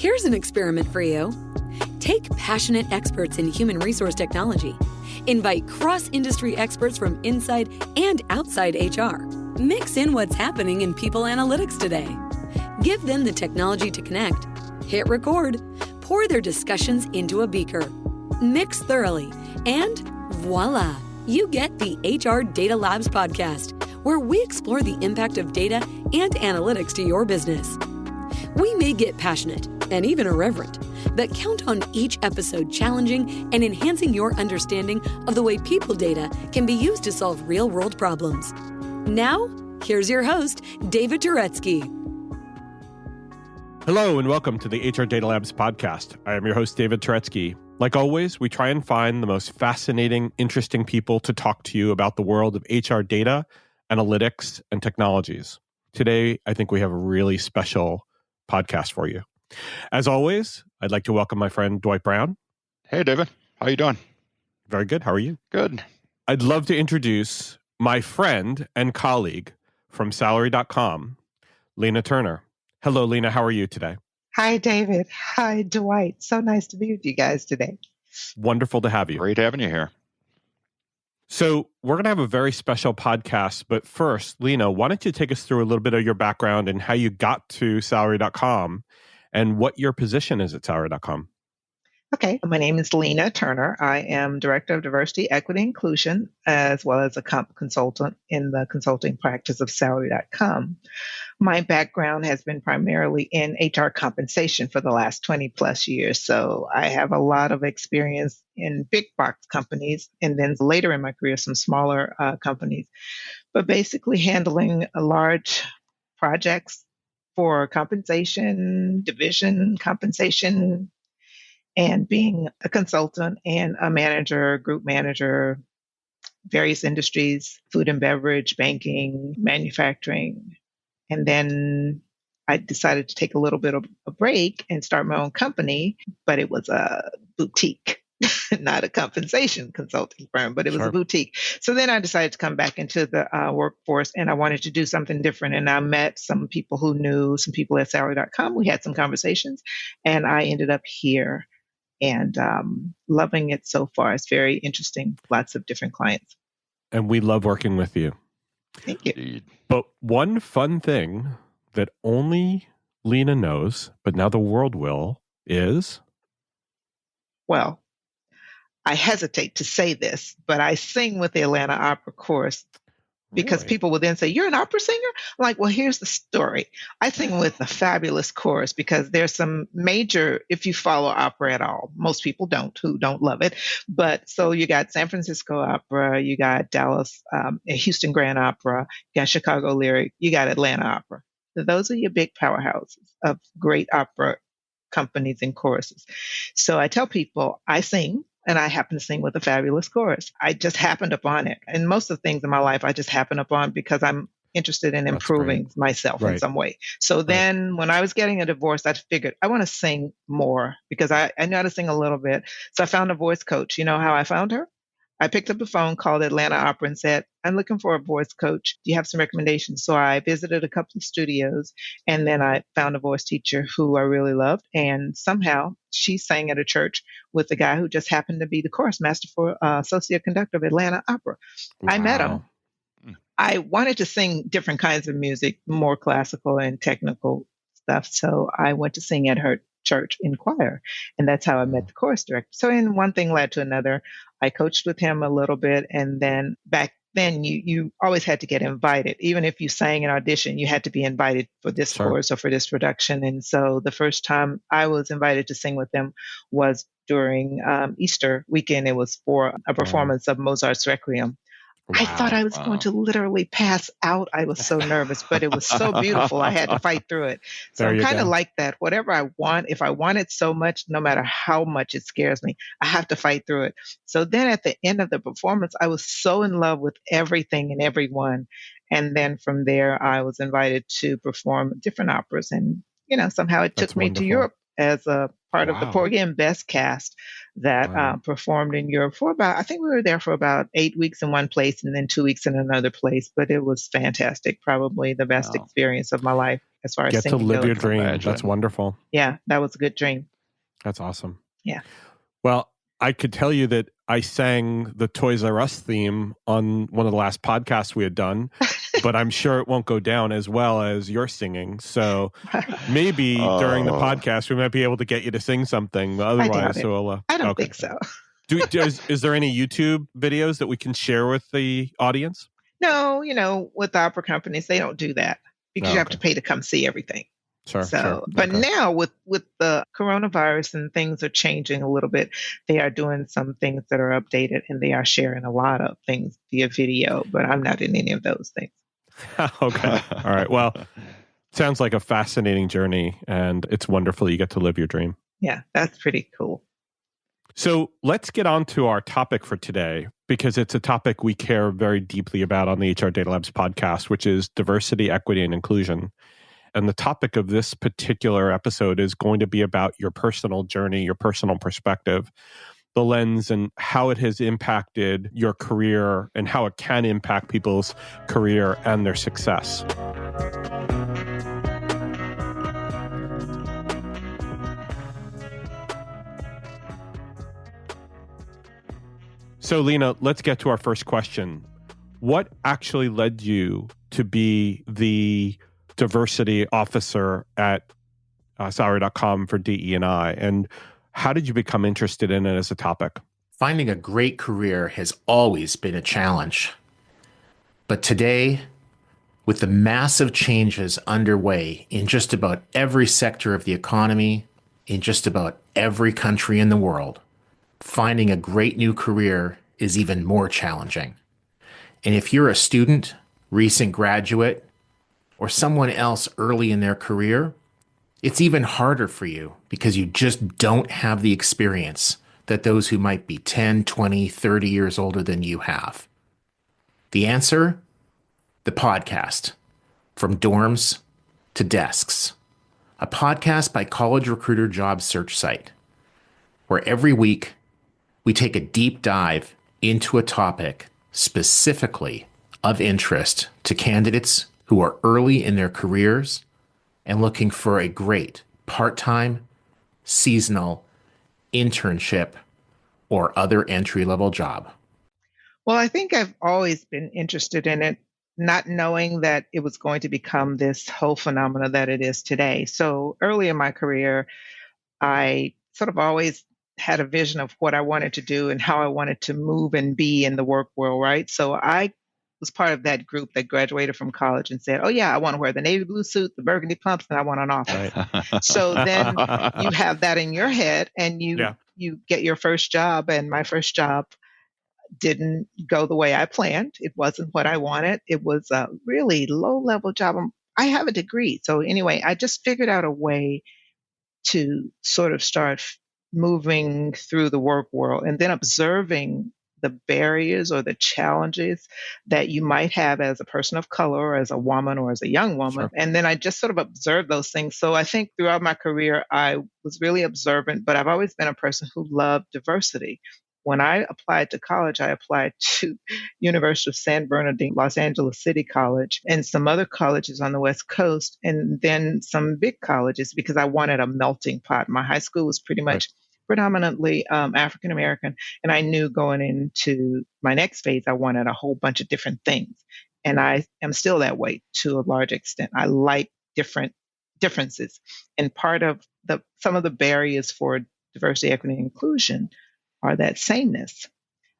Here's an experiment for you. Take passionate experts in human resource technology. Invite cross-industry experts from inside and outside HR. Mix in what's happening in people analytics today. Give them the technology to connect. Hit record. Pour their discussions into a beaker. Mix thoroughly. And voila, you get the HR Data Labs podcast, where we explore the impact of data and analytics to your business. We may get passionate and even irreverent, but count on each episode challenging and enhancing your understanding of the way people data can be used to solve real-world problems. Now, here's your host, David Turetsky. Hello and welcome to the HR Data Labs podcast. I am your host, David Turetsky. Like always, we try and find the most fascinating, interesting people to talk to you about the world of HR data, analytics, and technologies. Today, I think we have a really special podcast for you. As always, I'd like to welcome my friend Dwight Brown. Hey, David. How you doing? Very good. How are you? Good. I'd love to introduce my friend and colleague from Salary.com, Lenna Turner. Hello, Lenna. How are you today? Hi, David. Hi, Dwight. So nice to be with you guys today. Wonderful to have you. Great having you here. So we're going to have a very special podcast, but first, Lenna, why don't you take us through a little bit of your background and how you got to Salary.com and what your position is at Salary.com? Okay, my name is Lenna Turner. I am Director of Diversity, Equity, Inclusion, as well as a consultant in the consulting practice of Salary.com. My background has been primarily in HR compensation for the last 20 plus years. So I have a lot of experience in big box companies and then later in my career, some smaller companies, but basically handling large projects for compensation, division compensation, and being a consultant and a manager, group manager, various industries, food and beverage, banking, manufacturing. And then I decided to take a little bit of a break and start my own company, but it was a boutique, not a compensation consulting firm, but it was a boutique. So then I decided to come back into the workforce and I wanted to do something different. And I met some people who knew some people at Salary.com. We had some conversations and I ended up here and loving it so far. It's very interesting. Lots of different clients. And we love working with you. Thank you. But one fun thing that only Lenna knows, but now the world will, is? Well, I hesitate to say this, but I sing with the Atlanta Opera Chorus because Really? people will then say, "You're an opera singer?" I'm like, well, here's the story. I sing with a fabulous chorus because there's some major, if you follow opera at all, most people don't, who don't love it. But so you got San Francisco Opera, you got Dallas, Houston Grand Opera, you got Chicago Lyric, you got Atlanta Opera. So those are your big powerhouses of great opera companies and choruses. So I tell people I sing. And I happen to sing with a fabulous chorus. I just happened upon it. And most of the things in my life, I just happen upon because I'm interested in improving myself in some way. So then when I was getting a divorce, I figured I want to sing more because I know how to sing a little bit. So I found a voice coach. You know how I found her? I picked up the phone, called Atlanta Opera and said, I'm looking for a voice coach. Do you have some recommendations? So I visited a couple of studios and then I found a voice teacher who I really loved. And somehow she sang at a church with the guy who just happened to be the chorus master for associate conductor of Atlanta Opera. Wow. I met him. I wanted to sing different kinds of music, more classical and technical stuff. So I went to sing at her church in choir. And that's how I met the chorus director. So in one thing led to another. I coached with him a little bit. And then back then you always had to get invited. Even if you sang an audition, you had to be invited for this chorus or for this production. And so the first time I was invited to sing with them was during Easter weekend. It was for a performance of Mozart's Requiem. Wow, I thought I was going to literally pass out. I was so nervous, but it was so beautiful. I had to fight through it. So I'm kind of like that. Whatever I want, if I want it so much, no matter how much it scares me, I have to fight through it. So then at the end of the performance, I was so in love with everything and everyone. And then from there, I was invited to perform different operas. And, you know, somehow it took me to Europe as a part of the Wow. Porgy and Bess cast that Wow. performed in Europe for about, I think we were there for about 8 weeks in one place and then 2 weeks in another place. But it was fantastic. Probably the best Wow. experience of my life as far as Get to singing live goes. your dream. Imagine. That's wonderful. Yeah, that was a good dream. That's awesome. Yeah. Well, I could tell you that I sang the Toys R Us theme on one of the last podcasts we had done, but I'm sure it won't go down as well as you're singing. So maybe during the podcast, we might be able to get you to sing something. I doubt Otherwise, it. so I don't okay. think so. Is there any YouTube videos that we can share with the audience? No, with opera companies, they don't do that because you have to pay to come see everything. Sure. But Okay. now with the coronavirus and things are changing a little bit, they are doing some things that are updated and they are sharing a lot of things via video, but I'm not in any of those things. Okay. All right. Well, sounds like a fascinating journey, and it's wonderful you get to live your dream. Yeah, that's pretty cool. So let's get on to our topic for today, because it's a topic we care very deeply about on the HR Data Labs podcast, which is diversity, equity, and inclusion. And the topic of this particular episode is going to be about your personal journey, your personal perspective, the lens and how it has impacted your career and how it can impact people's career and their success. So, Lena, let's get to our first question. What actually led you to be the diversity officer at salary.com for DE&I? And how did you become interested in it as a topic? Finding a great career has always been a challenge. But today, with the massive changes underway in just about every sector of the economy, in just about every country in the world, finding a great new career is even more challenging. And if you're a student, recent graduate, or someone else early in their career, it's even harder for you because you just don't have the experience that those who might be 10, 20, 30 years older than you have. The answer? The podcast, From Dorms to Desks, a podcast by College Recruiter job search site, where every week we take a deep dive into a topic specifically of interest to candidates who are early in their careers and looking for a great part-time, seasonal, internship, or other entry-level job. Well, I think I've always been interested in it, not knowing that it was going to become this whole phenomena that it is today. So early in my career, I sort of always had a vision of what I wanted to do and how I wanted to move and be in the work world, right? So I was part of that group that graduated from college and said, oh yeah, I want to wear the navy blue suit, the burgundy pumps, and I want an office. Right. So then you have that in your head and you get your first job. And my first job didn't go the way I planned. It wasn't what I wanted. It was a really low level job. I have a degree. So anyway, I just figured out a way to sort of start moving through the work world and then observing the barriers or the challenges that you might have as a person of color or as a woman or as a young woman. Sure. And then I just sort of observed those things. So I think throughout my career, I was really observant, but I've always been a person who loved diversity. When I applied to college, I applied to University of San Bernardino, Los Angeles City College, and some other colleges on the West Coast, and then some big colleges because I wanted a melting pot. My high school was pretty much predominantly African American, and I knew going into my next phase, I wanted a whole bunch of different things. And I am still that way to a large extent. I like differences, and part of some of the barriers for diversity, equity, and inclusion are that sameness,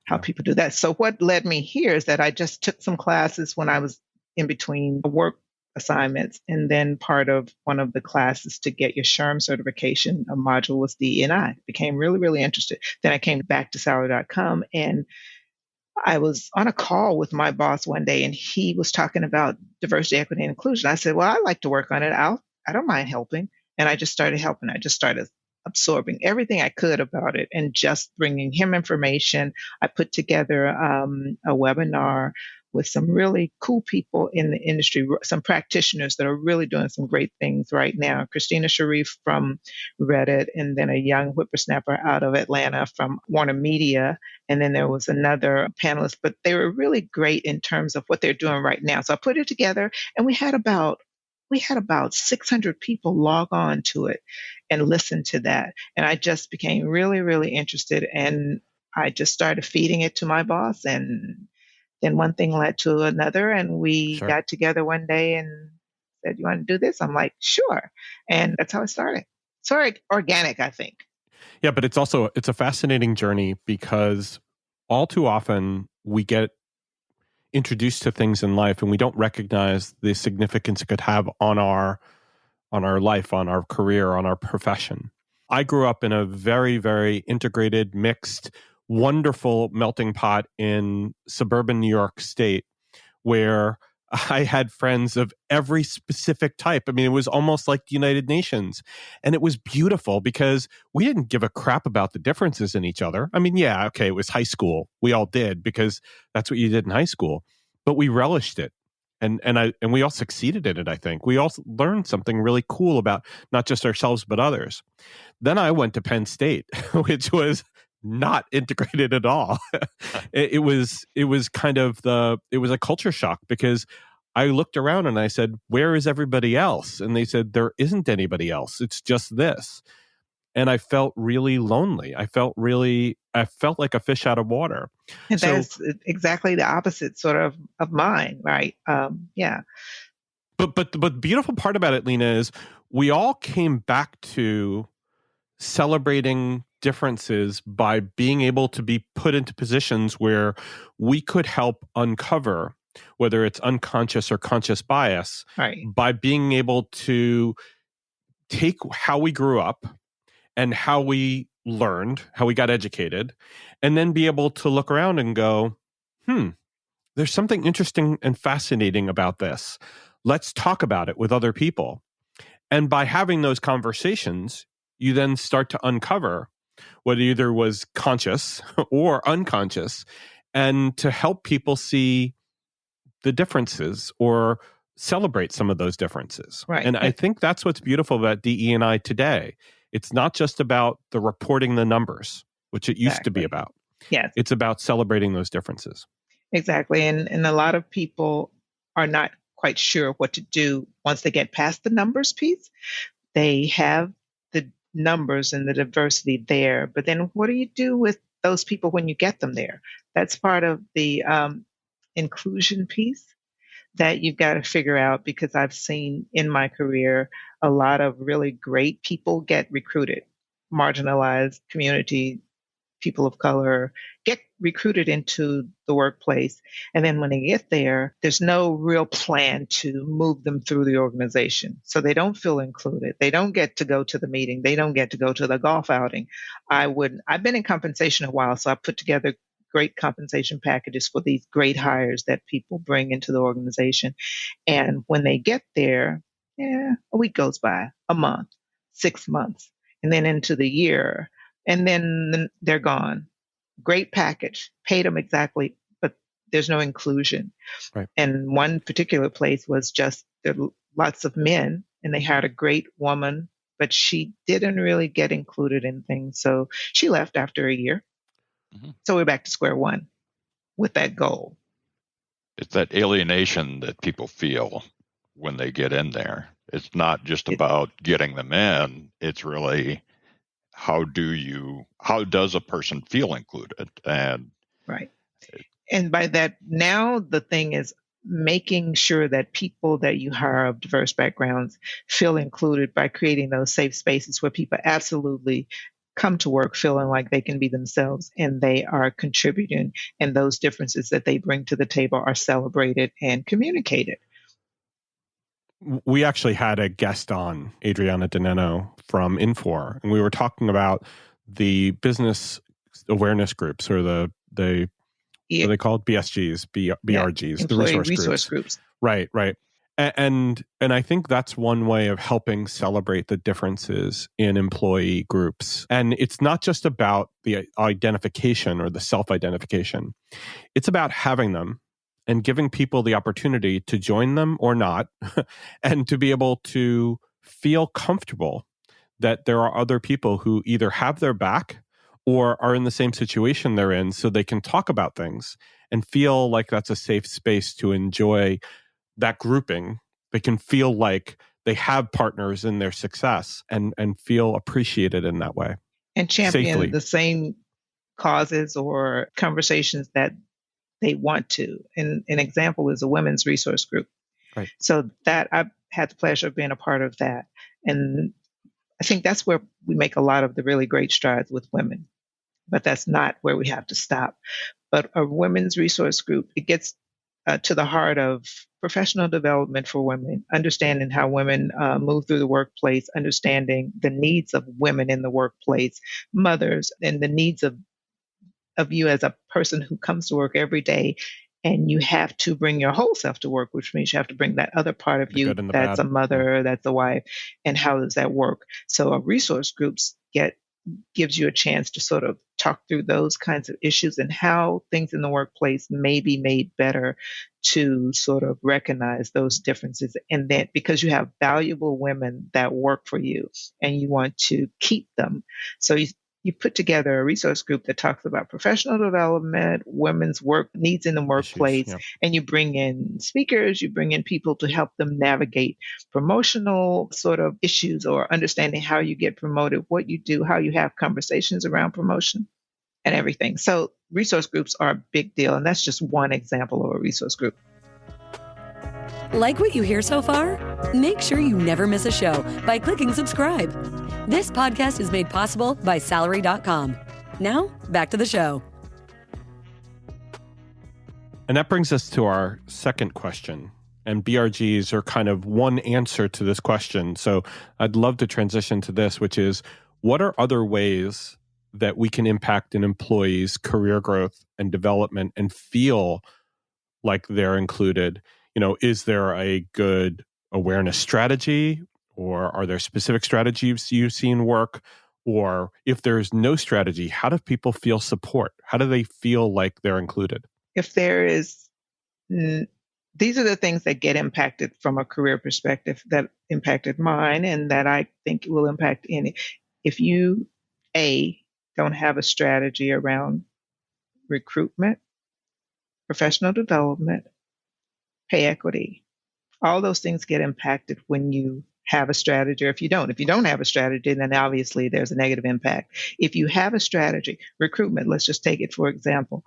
how people do that. So what led me here is that I just took some classes when I was in between work assignments, and then part of one of the classes to get your SHRM certification, a module was DE&I. Became really, really interested. Then I came back to salary.com, and I was on a call with my boss one day, and he was talking about diversity, equity, and inclusion. I said, well, I like to work on it. I don't mind helping. And I just started helping. I just started absorbing everything I could about it and just bringing him information. I put together a webinar with some really cool people in the industry, some practitioners that are really doing some great things right now. Christina Sharif from Reddit, and then a young whippersnapper out of Atlanta from Warner Media. And then there was another panelist, but they were really great in terms of what they're doing right now. So I put it together, and we had about 600 people log on to it and listen to that. And I just became really, really interested. And I just started feeding it to my boss. And then one thing led to another. And we Sure. got together one day and said, "You want to do this?" I'm like, "Sure." And that's how it started. So organic, I think. Yeah, but it's a fascinating journey because all too often we get introduced to things in life and we don't recognize the significance it could have on our life, on our career, on our profession. I grew up in a very, very integrated, mixed, wonderful melting pot in suburban New York State where I had friends of every specific type. I mean, it was almost like the United Nations. And it was beautiful because we didn't give a crap about the differences in each other. I mean, yeah, okay, it was high school. We all did because that's what you did in high school. But we relished it. And we all succeeded in it, I think. We all learned something really cool about not just ourselves, but others. Then I went to Penn State, which was not integrated at all. It was a culture shock because I looked around and I said, "Where is everybody else?" And they said, "There isn't anybody else. It's just this." And I felt really lonely. I felt like a fish out of water. And that's exactly the opposite sort of mine, right? Yeah. But the beautiful part about it, Lena, is we all came back to celebrating differences by being able to be put into positions where we could help uncover whether it's unconscious or conscious bias, right, by being able to take how we grew up and how we learned, how we got educated, and then be able to look around and go, there's something interesting and fascinating about this. Let's talk about it with other people. And by having those conversations, you then start to uncover what either was conscious or unconscious, and to help people see the differences or celebrate some of those differences. Right. And I think that's what's beautiful about DE&I today. It's not just about the reporting the numbers, which it used to be about. Yes. It's about celebrating those differences. Exactly. And a lot of people are not quite sure what to do once they get past the numbers piece. They have the numbers and the diversity there, but then what do you do with those people when you get them there? That's part of the inclusion piece that you've got to figure out, because I've seen in my career a lot of really great people get recruited, marginalized community, people of color get recruited into the workplace. And then when they get there, there's no real plan to move them through the organization. So they don't feel included. They don't get to go to the meeting. They don't get to go to the golf outing. I've been in compensation a while, so I put together great compensation packages for these great hires that people bring into the organization. And when they get there, a week goes by, a month, 6 months, and then into the year, and then they're gone. Great package, paid them exactly, but there's no inclusion. Right. And one particular place was just there were lots of men, and they had a great woman, but she didn't really get included in things. So she left after a year. Mm-hmm. So we're back to square one with that goal. It's that alienation that people feel when they get in there. It's not just about getting them in. It's really, how does a person feel included? And right. And by that, now the thing is making sure that people that you hire of diverse backgrounds feel included by creating those safe spaces where people absolutely come to work feeling like they can be themselves and they are contributing, and those differences that they bring to the table are celebrated and communicated. We actually had a guest on, Adriana Dineno from Infor, and we were talking about the business awareness groups, or the what are they called? BSGs, BRGs, the resource groups. Right. And I think that's one way of helping celebrate the differences in employee groups. And it's not just about the identification or the self-identification. It's about having them and giving people the opportunity to join them or not, and to be able to feel comfortable that there are other people who either have their back or are in the same situation they're in, so they can talk about things and feel like that's a safe space to enjoy that grouping. They can feel like they have partners in their success and feel appreciated in that way. And champion Safely. the same causes or conversations that they want to. And an example is a women's resource group. Right. So that I've had the pleasure of being a part of that. And I think that's where we make a lot of the really great strides with women. But that's not where we have to stop. But a women's resource group, it gets to the heart of professional development for women, understanding how women move through the workplace, understanding the needs of women in the workplace, mothers, and the needs of you as a person who comes to work every day. And you have to bring your whole self to work, which means you have to bring that other part of you that's a mother, that's a wife. And how does that work? So a resource groups gives you a chance to sort of talk through those kinds of issues and how things in the workplace may be made better to sort of recognize those differences. And that because you have valuable women that work for you and you want to keep them. So you put together a resource group that talks about professional development, women's work needs in the workplace, and you bring in speakers, you bring in people to help them navigate promotional sort of issues or understanding how you get promoted, what you do, how you have conversations around promotion and everything. So resource groups are a big deal, and that's just one example of a resource group. Like what you hear so far? Make sure you never miss a show by clicking subscribe. This podcast is made possible by Salary.com. Now, back to the show. And that brings us to our second question. And BRGs are kind of one answer to this question. So I'd love to transition to this, which is, what are other ways that we can impact an employee's career growth and development and feel like they're included? Is there a good awareness strategy, or are there specific strategies you've seen work? Or if there's no strategy, how do people feel support? How do they feel like they're included? If there is, these are the things that get impacted from a career perspective that impacted mine and that I think will impact any. If you, don't have a strategy around recruitment, professional development, pay equity, all those things get impacted when you have a strategy, or if you don't have a strategy, then obviously there's a negative impact. If you have a strategy, recruitment, let's just take it for example,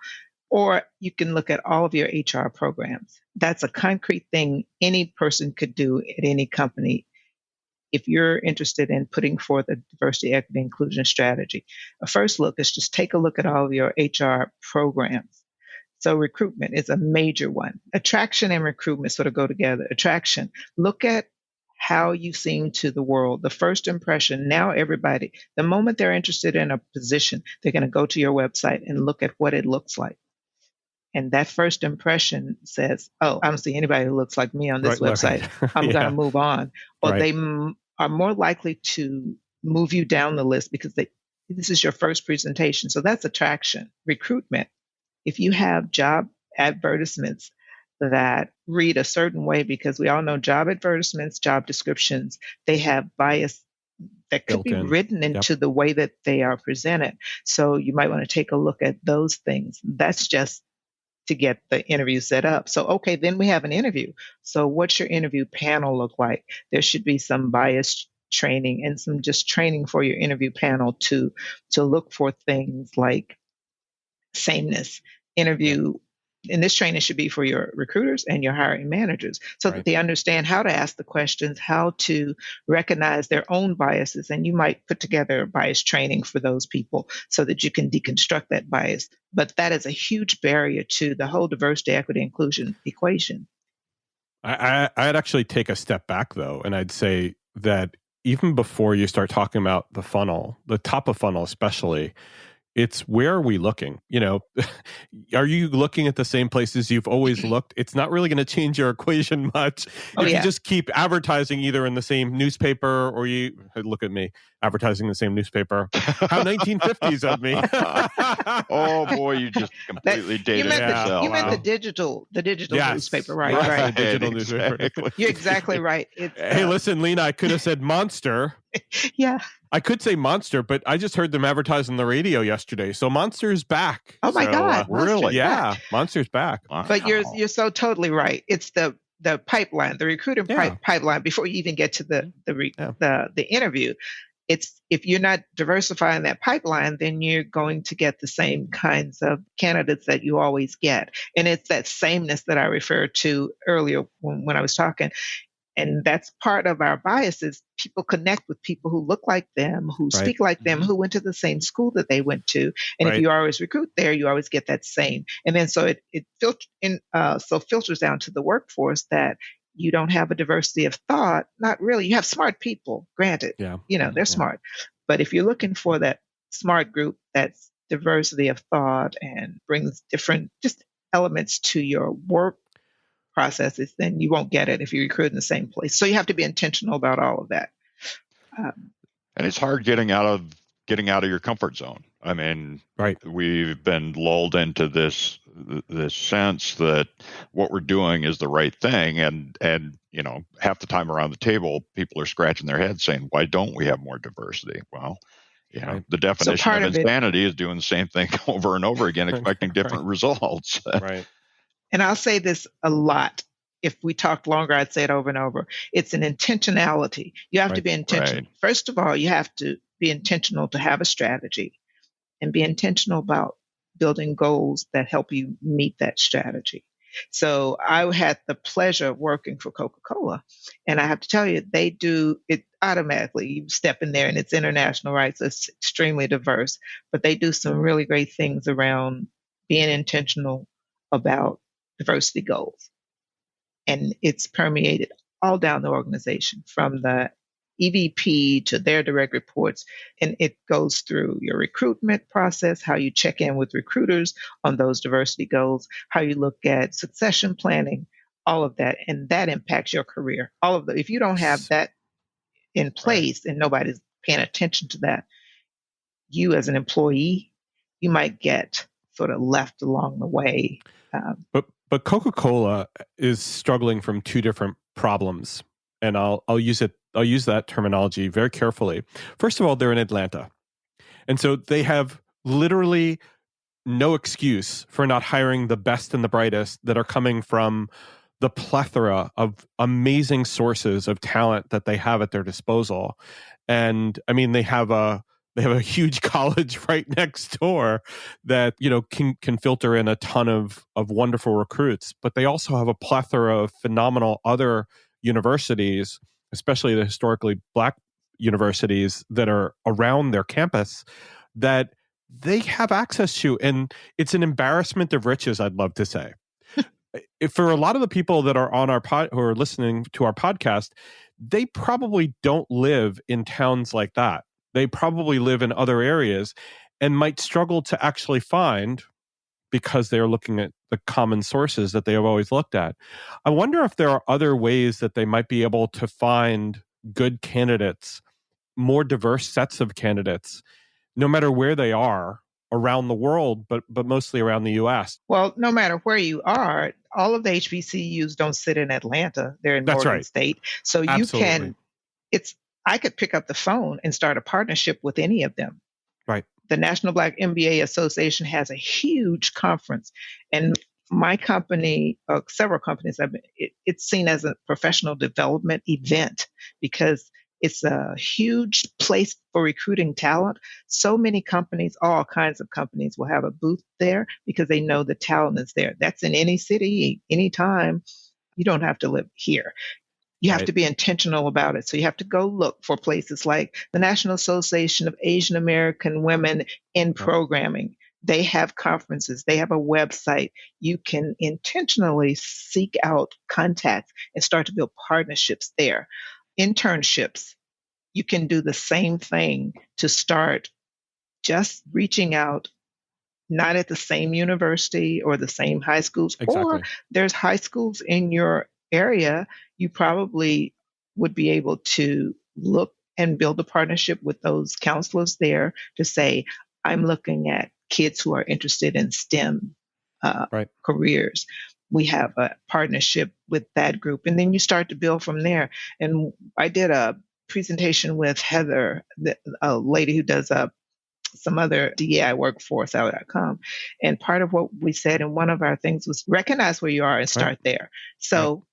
or you can look at all of your HR programs. That's a concrete thing any person could do at any company. If you're interested in putting forth a diversity, equity, inclusion strategy, a first look is just take a look at all of your HR programs. So recruitment is a major one. Attraction and recruitment sort of go together. Attraction, look at how you seem to the world, the first impression. Now everybody, the moment they're interested in a position, they're going to go to your website and look at what it looks like. And that first impression says, oh, I don't see anybody who looks like me on this website. I'm going to move on. Or they are more likely to move you down the list because this is your first presentation. So that's attraction. Recruitment. If you have job advertisements that read a certain way, because we all know job advertisements, job descriptions, they have bias that could be written into the way that they are presented. So you might want to take a look at those things. That's just to get the interview set up. So, okay, then we have an interview. So what's your interview panel look like? There should be some bias training and some just training for your interview panel to look for things like sameness. Interview, and this training should be for your recruiters and your hiring managers so that they understand how to ask the questions, how to recognize their own biases. And you might put together bias training for those people so that you can deconstruct that bias. But that is a huge barrier to the whole diversity, equity, inclusion equation. I'd actually take a step back, though, and I'd say that even before you start talking about the funnel, the top of funnel especially, It's where are we looking? Are you looking at the same places you've always looked? It's not really going to change your equation much if you just keep advertising either in the same newspaper or you look at me advertising the same newspaper. How 1950s of me. Oh boy, you just completely dated yourself. You meant the digital newspaper, right? The digital newspaper. You're exactly right. Hey, listen, Lena, I could have said Monster. Yeah. I could say Monster, but I just heard them advertise on the radio yesterday. So Monster's back. Oh my God. Really? Yeah. Monster's back. Wow. But you're so totally right. It's the pipeline, the recruiting pipeline before you even get to the interview. It's if you're not diversifying that pipeline, then you're going to get the same kinds of candidates that you always get. And it's that sameness that I referred to earlier when I was talking. And that's part of our biases. People connect with people who look like them, who speak like them, who went to the same school that they went to. And if you always recruit there, you always get that same. And then so it filters down to the workforce that you don't have a diversity of thought. Not really. You have smart people, granted. They're smart. But if you're looking for that smart group that's diversity of thought and brings different just elements to your work processes, then you won't get it if you recruit in the same place. So you have to be intentional about all of that. And it's hard getting out of your comfort zone. I mean, we've been lulled into this sense that what we're doing is the right thing, and half the time around the table, people are scratching their heads saying, "Why don't we have more diversity?" Well, the definition of insanity is doing the same thing over and over again, expecting different results. Right. And I'll say this a lot. If we talked longer, I'd say it over and over. It's an intentionality. You have to be intentional. Right. First of all, you have to be intentional to have a strategy and be intentional about building goals that help you meet that strategy. So I had the pleasure of working for Coca-Cola. And I have to tell you, they do it automatically. You step in there and it's international, right? So it's extremely diverse. But they do some really great things around being intentional about diversity goals. And it's permeated all down the organization from the EVP to their direct reports. And it goes through your recruitment process, how you check in with recruiters on those diversity goals, how you look at succession planning, all of that. And that impacts your career. All of if you don't have that in place and nobody's paying attention to that, you as an employee, you might get sort of left along the way. But Coca-Cola is struggling from two different problems, and I'll use that terminology very carefully. First of all, they're in Atlanta, and so they have literally no excuse for not hiring the best and the brightest that are coming from the plethora of amazing sources of talent that they have at their disposal. And I mean, they have a huge college right next door that, can filter in a ton of wonderful recruits, but they also have a plethora of phenomenal other universities, especially the historically Black universities that are around their campus that they have access to. And it's an embarrassment of riches, I'd love to say. For a lot of the people that are on who are listening to our podcast, they probably don't live in towns like that. They probably live in other areas and might struggle to actually find, because they are looking at the common sources that they have always looked at. I wonder if there are other ways that they might be able to find good candidates, more diverse sets of candidates, no matter where they are around the world, but mostly around the U.S. Well, no matter where you are, all of the HBCUs don't sit in Atlanta. They're in Morgan State. So Absolutely. I could pick up the phone and start a partnership with any of them. Right. The National Black MBA Association has a huge conference, and my company, several companies, it's seen as a professional development event because it's a huge place for recruiting talent. So many companies, all kinds of companies, will have a booth there because they know the talent is there. That's in any city, anytime. You don't have to live here. You have to be intentional about it. So you have to go look for places like the National Association of Asian American Women in Programming. They have conferences. They have a website. You can intentionally seek out contacts and start to build partnerships there. Internships. You can do the same thing to start just reaching out, not at the same university or the same high schools, or Exactly. there's high schools in your area, you probably would be able to look and build a partnership with those counselors there to say, I'm looking at kids who are interested in STEM Right. careers. We have a partnership with that group. And then you start to build from there. And I did a presentation with Heather, a lady who does some other DEI work for Salary.com. And part of what we said in one of our things was recognize where you are and start there. So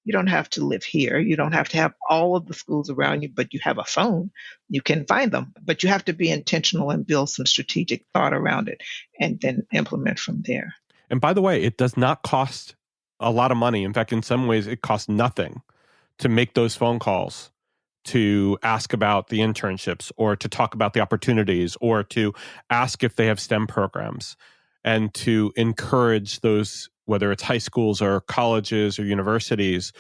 you don't have to live here. You don't have to have all of the schools around you, but you have a phone. You can find them. But you have to be intentional and build some strategic thought around it and then implement from there. And by the way, it does not cost a lot of money. In fact, in some ways, it costs nothing to make those phone calls, to ask about the internships or to talk about the opportunities or to ask if they have STEM programs and to encourage those, whether it's high schools or colleges or universities,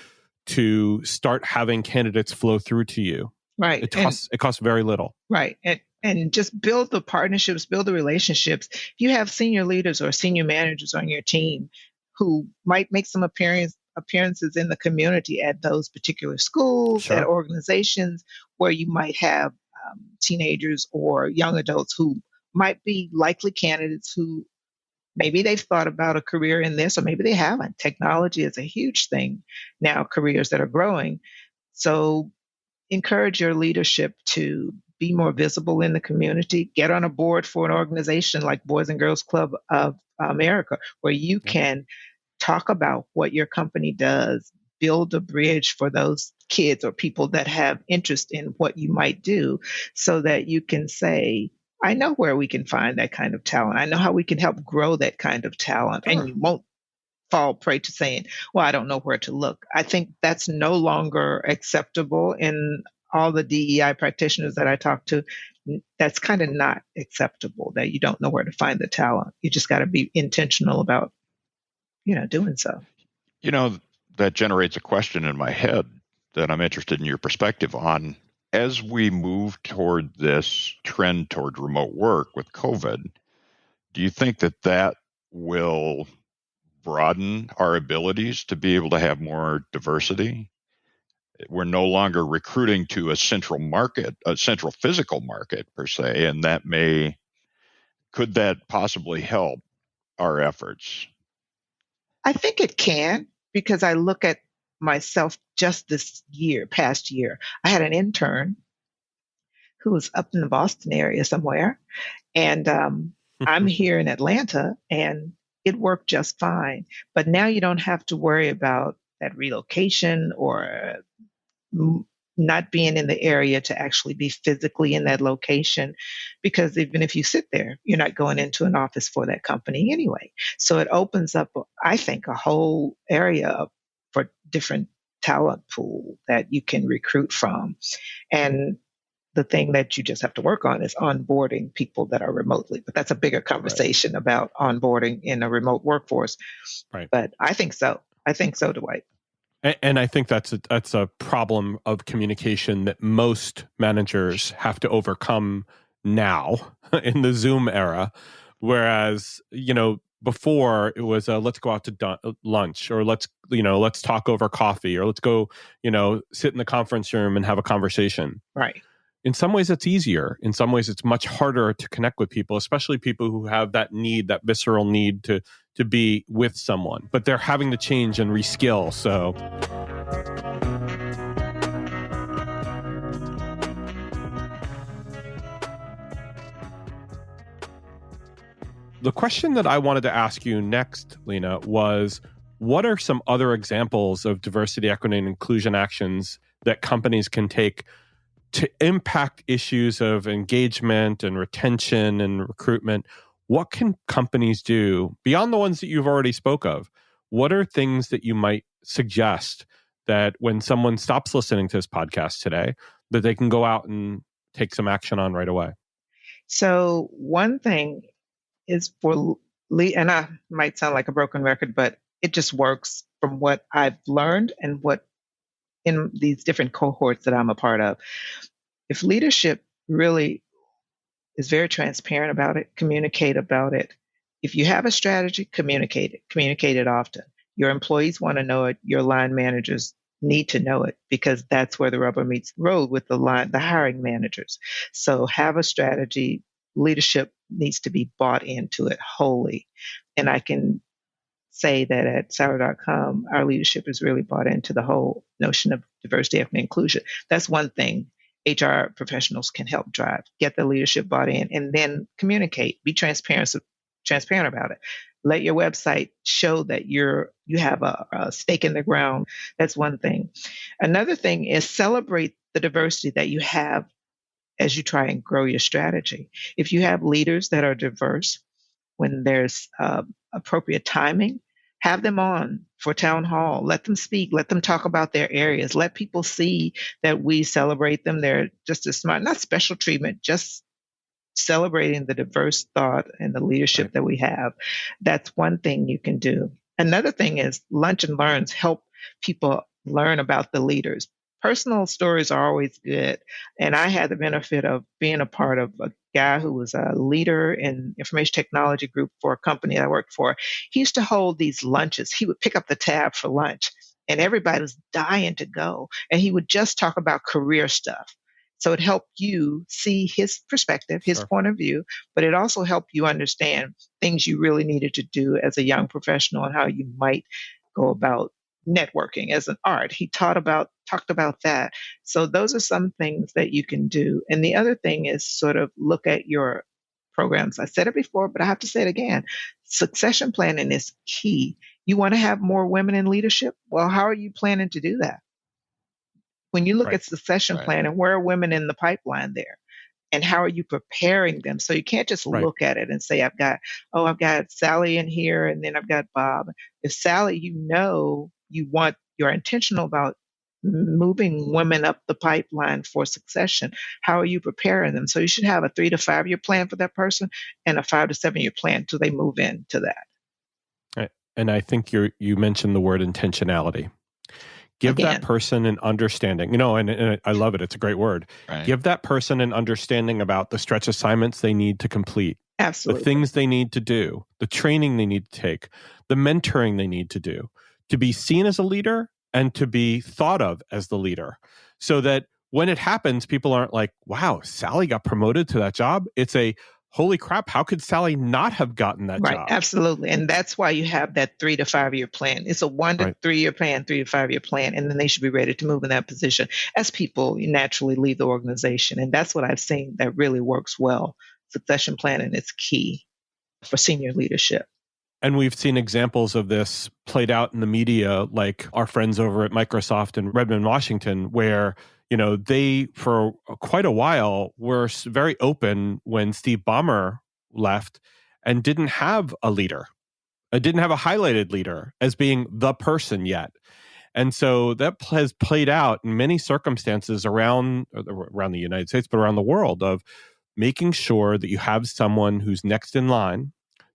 to start having candidates flow through to you. Right. It costs very little. Right. And just build the partnerships, build the relationships. If you have senior leaders or senior managers on your team who might make some appearances in the community at those particular schools, at organizations where you might have teenagers or young adults who might be likely candidates who maybe they've thought about a career in this, or maybe they haven't. Technology is a huge thing now, careers that are growing. So encourage your leadership to be more visible in the community. Get on a board for an organization like Boys and Girls Club of America, where you can talk about what your company does, build a bridge for those kids or people that have interest in what you might do, so that you can say, I know where we can find that kind of talent. I know how we can help grow that kind of talent. And you won't fall prey to saying, well, I don't know where to look. I think that's no longer acceptable in all the DEI practitioners that I talk to. That's kind of not acceptable, that you don't know where to find the talent. You just got to be intentional about, doing so. That generates a question in my head that I'm interested in your perspective on. As we move toward this trend toward remote work with COVID, do you think that will broaden our abilities to be able to have more diversity? We're no longer recruiting to a central market, a central physical market per se, and could that possibly help our efforts? I think it can, because I look at myself just this past year. I had an intern who was up in the Boston area somewhere, and I'm here in Atlanta, and it worked just fine. But now you don't have to worry about that relocation or not being in the area to actually be physically in that location, because even if you sit there, you're not going into an office for that company anyway. So it opens up, I think, a whole area for different talent pool that you can recruit from. And the thing that you just have to work on is onboarding people that are remotely. But that's a bigger conversation about onboarding in a remote workforce. Right. But I think so. I think so, Dwight. And I think that's a problem of communication that most managers have to overcome now in the Zoom era. Whereas, before it was let's go out to lunch, or let's talk over coffee, or let's go, sit in the conference room and have a conversation. Right. In some ways it's easier. In some ways it's much harder to connect with people, especially people who have that visceral need to be with someone, but they're having to change and reskill. So the question that I wanted to ask you next, Lenna, was what are some other examples of diversity, equity, and inclusion actions that companies can take to impact issues of engagement and retention and recruitment? What can companies do beyond the ones that you've already spoke of? What are things that you might suggest that when someone stops listening to this podcast today, that they can go out and take some action on right away? So one thing is and I might sound like a broken record, but it just works from what I've learned and what in these different cohorts that I'm a part of. If leadership really is very transparent about it, communicate about it. If you have a strategy, communicate it often. Your employees want to know it. Your line managers need to know it because that's where the rubber meets the road with the hiring managers. So have a strategy. Leadership needs to be bought into it wholly. And I can say that at Sour.com, our leadership is really bought into the whole notion of diversity, equity, and inclusion. That's one thing HR professionals can help drive. Get the leadership bought in and then communicate. Be transparent about it. Let your website show that you have a stake in the ground. That's one thing. Another thing is celebrate the diversity that you have as you try and grow your strategy. If you have leaders that are diverse, when there's appropriate timing, have them on for town hall. Let them speak. Let them talk about their areas. Let people see that we celebrate them. They're just as smart, not special treatment, just celebrating the diverse thought and the leadership that we have. That's one thing you can do. Another thing is lunch and learns help people learn about the leaders. Personal stories are always good. And I had the benefit of being a part of a guy who was a leader in information technology group for a company I worked for. He used to hold these lunches. He would pick up the tab for lunch and everybody was dying to go. And he would just talk about career stuff. So it helped you see his perspective, his point of view, but it also helped you understand things you really needed to do as a young professional and how you might go about networking as an art. He talked about that. So those are some things that you can do. And the other thing is sort of look at your programs. I said it before, but I have to say it again. Succession planning is key. You want to have more women in leadership? Well, how are you planning to do that? When you look at succession planning, where are women in the pipeline there? And how are you preparing them? So you can't just look at it and say, I've got Sally in here and then I've got Bob. If Sally, you're intentional about moving women up the pipeline for succession, how are you preparing them? So you should have a 3 to 5 year plan for that person and a 5 to 7 year plan till they move into that. And I think you mentioned the word intentionality. Give that person an understanding, and I love it. It's a great word. Right. Give that person an understanding about the stretch assignments they need to complete. Absolutely. The things they need to do, the training they need to take, the mentoring they need to do, to be seen as a leader and to be thought of as the leader. So that when it happens, people aren't like, wow, Sally got promoted to that job. It's a, holy crap, how could Sally not have gotten that job? Right, absolutely. And that's why you have that 3 to 5 year plan. It's a 1 to 3 year plan, 3 to 5 year plan, and then they should be ready to move in that position as people naturally leave the organization. And that's what I've seen that really works well. Succession planning is key for senior leadership. And we've seen examples of this played out in the media, like our friends over at Microsoft in Redmond, Washington, where they, for quite a while, were very open when Steve Ballmer left and didn't have a leader. Didn't have a highlighted leader as being the person yet. And so that has played out in many circumstances around the United States, but around the world, of making sure that you have someone who's next in line,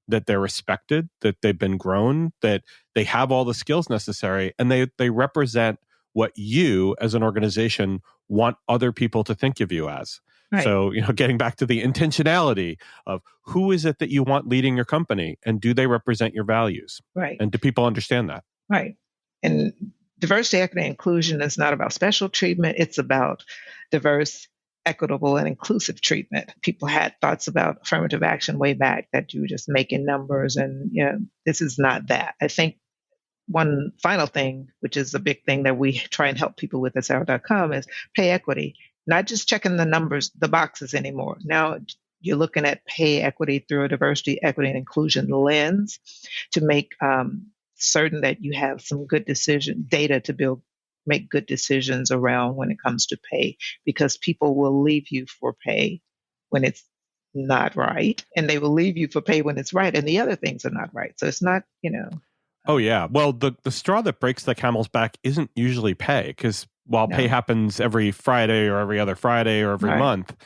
that they're respected, that they've been grown, that they have all the skills necessary, and they represent what you as an organization want other people to think of you as. Right. So, getting back to the intentionality of who is it that you want leading your company, and do they represent your values? Right. And do people understand that? Right. And diversity, equity, and inclusion is not about special treatment. It's about diverse, equitable, and inclusive treatment. People had thoughts about affirmative action way back that you were just making numbers, and this is not that. I think one final thing, which is a big thing that we try and help people with at Sour.com, is pay equity. Not just checking the numbers, the boxes anymore. Now you're looking at pay equity through a diversity, equity, and inclusion lens to make certain that you have some good data to make good decisions around when it comes to pay, because people will leave you for pay when it's not right, and they will leave you for pay when it's right, and the other things are not right. So it's not, Oh, yeah. Well, the straw that breaks the camel's back isn't usually pay, because while pay happens every Friday or every other Friday or every month,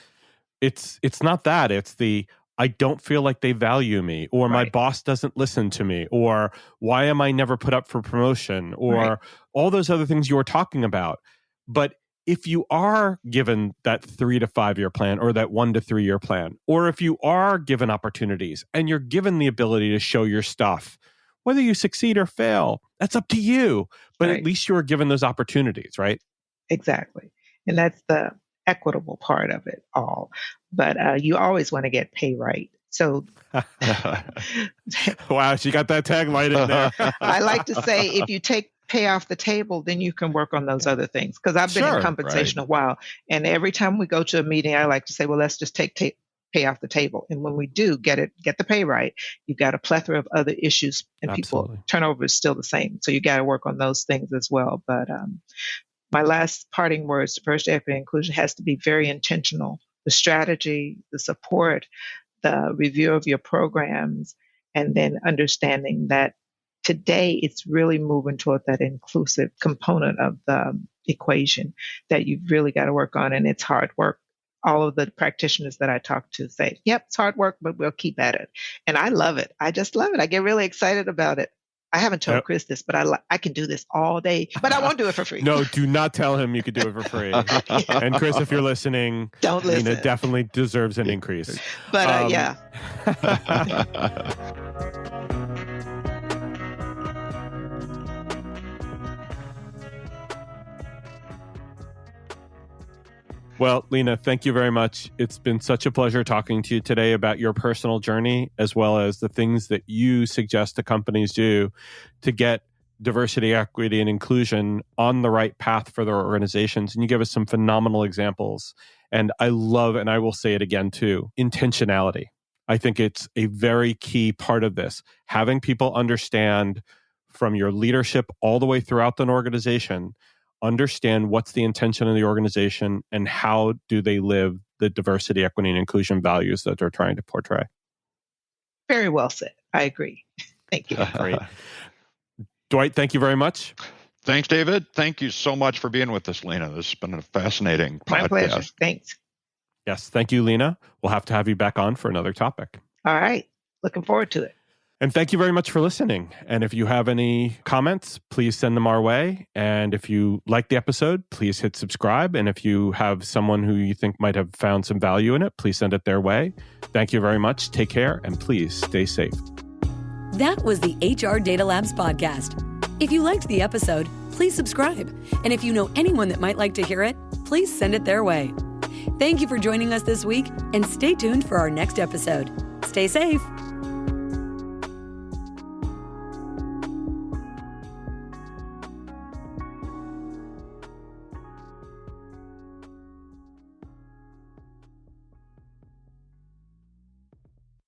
it's not that. It's the, I don't feel like they value me, or my boss doesn't listen to me, or why am I never put up for promotion, or all those other things you were talking about. But if you are given that 3 to 5 year plan or that 1 to 3 year plan, or if you are given opportunities and you're given the ability to show your stuff, whether you succeed or fail, that's up to you. But Right. at least you are given those opportunities, right? Exactly. And that's the equitable part of it all. But you always want to get pay right. So Wow, she got that tagline in there. I like to say, if you take pay off the table, then you can work on those other things. Because I've been Sure, in compensation right. a while. And every time we go to a meeting, I like to say, well, let's just take pay off the table. And when we do get the pay right, you've got a plethora of other issues, and Absolutely. people turnover is still the same. So you got to work on those things as well. But my last parting words to diversity, equity, and inclusion has to be very intentional. The strategy, the support, the review of your programs, and then understanding that today it's really moving toward that inclusive component of the equation that you've really got to work on. And it's hard work. All of the practitioners that I talk to say, yep, it's hard work, but we'll keep at it. And I love it. I just love it. I get really excited about it. I haven't told Chris this, but I can do this all day, but I won't do it for free. No, do not tell him you could do it for free. And Chris, if you're listening, don't listen. Lenna definitely deserves an increase. But yeah. Well, Lenna, thank you very much. It's been such a pleasure talking to you today about your personal journey, as well as the things that you suggest the companies do to get diversity, equity, and inclusion on the right path for their organizations. And you give us some phenomenal examples. And I love, and I will say it again too, intentionality. I think it's a very key part of this. Having people understand from your leadership all the way throughout an organization, understand what's the intention of the organization and how do they live the diversity, equity, and inclusion values that they're trying to portray. Very well said. I agree. Thank you. Great. Dwight, thank you very much. Thanks, David. Thank you so much for being with us, Lenna. This has been a fascinating podcast. My pleasure. Thanks. Yes, thank you, Lenna. We'll have to have you back on for another topic. All right. Looking forward to it. And thank you very much for listening. And if you have any comments, please send them our way. And if you like the episode, please hit subscribe. And if you have someone who you think might have found some value in it, please send it their way. Thank you very much. Take care, and please stay safe. That was the HR Data Labs podcast. If you liked the episode, please subscribe. And if you know anyone that might like to hear it, please send it their way. Thank you for joining us this week, and stay tuned for our next episode. Stay safe.